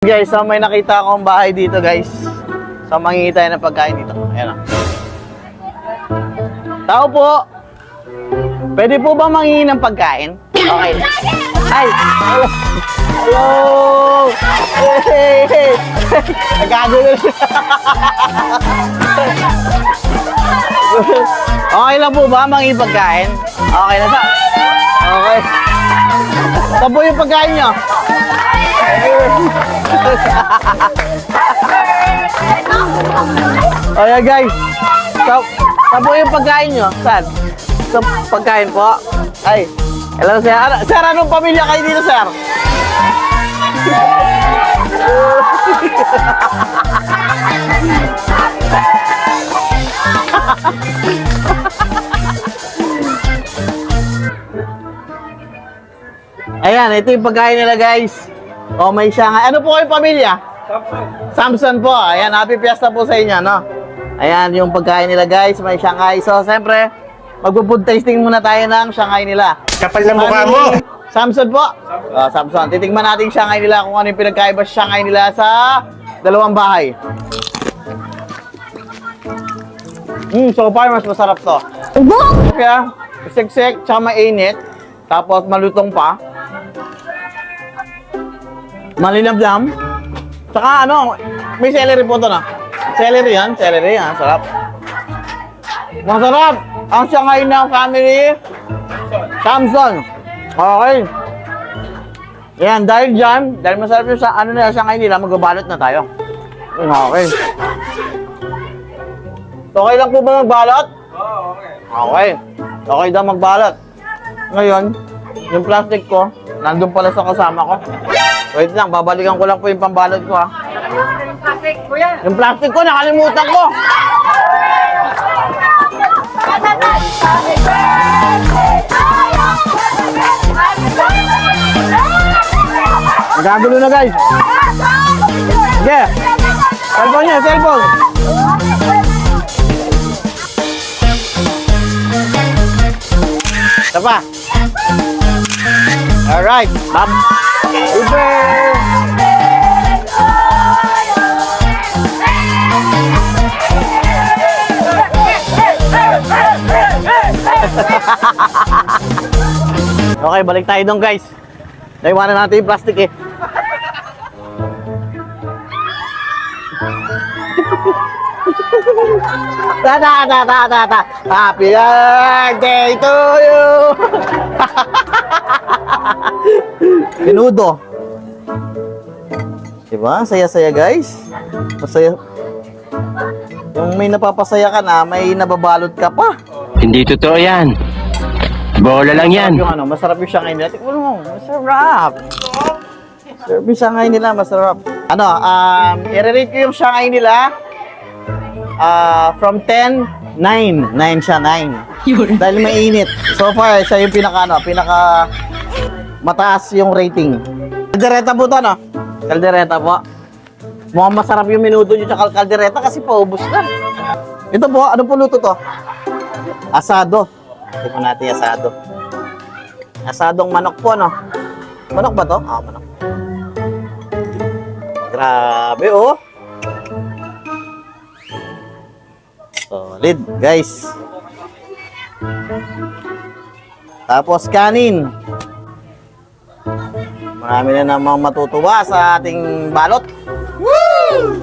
Guys, so may nakita akong bahay dito guys. So mangingi tayo ng pagkain dito. Ayan o. Tao po! Pwede po ba mangingi ng pagkain? Okay. Ay! Hello! Hello! Hey! Hey! Nagkagulo siya. Okay lang po ba mangingi pagkain? Okay na sa? Okay. Saan po yung pagkain nyo? Ayan guys. Saan po yung pagkain nyo? Saan? Sa pagkain po? Ay. Hello sir. Sir, anong pamilya kayo dito sir? Ayan, ito yung pagkain nila guys. O may Shanghai. Ano po kayong pamilya? Samson po. Ayan, happy fiesta po sa inyo, no? Ayan, yung pagkain nila guys. May Shanghai. So, siyempre, magpo-food tasting muna tayo ng Shanghai nila. Kapal ng mukha mo! Samson po. Samson. Titingnan natin yung Shanghai nila kung ano yung pinagkaiba sa Shanghai nila sa dalawang bahay. So far, mas masarap to. Kaya, siksik, tsaka mainit. Tapos, malutong pa. Malinamnam. Tsaka ano, may celery po to na. Celery yan, celery yan. Sarap. Masarap! Ang Shanghai ng family, Samson. Okay. Yan, dahil dyan, dahil masarap yung sa ano nila, Shanghai nila, magbabalot na tayo. Okay. Okay lang po ba magbalot? Oo, okay. Okay. Okay daw magbalot. Ngayon, yung plastic ko, nandun pala sa kasama ko. Wait lang, babalikan ko lang po yung pambalot ko ha. Yung plastic, kuya. Yung plastic ko, nakalimutan ko. Nagagulo na guys. Sige. Cellphone niya, cellphone. Ito pa. Alright. Bob. Super. Okay, balik tayo doon guys. Naiwanan natin yung plastic eh. Ta. Happy birthday to you. Pinudo. Diba? Saya-saya guys. Masaya. Yung may napapasaya ka na, may nababalot ka pa. Hindi totoo yan. Bola lang yan. Masarap yung ano, masarap yung Shanghai nila. Tingnan mo, masarap. Masarap yung Shanghai nila, masarap. Ano, i-rate ko yung Shanghai nila from 10, 9. 9 siya, 9. Dahil mainit. So far, siya yung pinaka mataas yung rating. Kaldereta po to, no? Kaldereta po. Mukhang masarap yung minuto nyo tsaka kaldereta kasi paubos na. Ito po, ano po luto to? Asado. Tignan natin asado. Asadong manok po, no? Manok ba to? Manok. Grabe, oh. Solid, guys. Tapos kanin. Marami na namang matutuwa sa ating balot. Woo!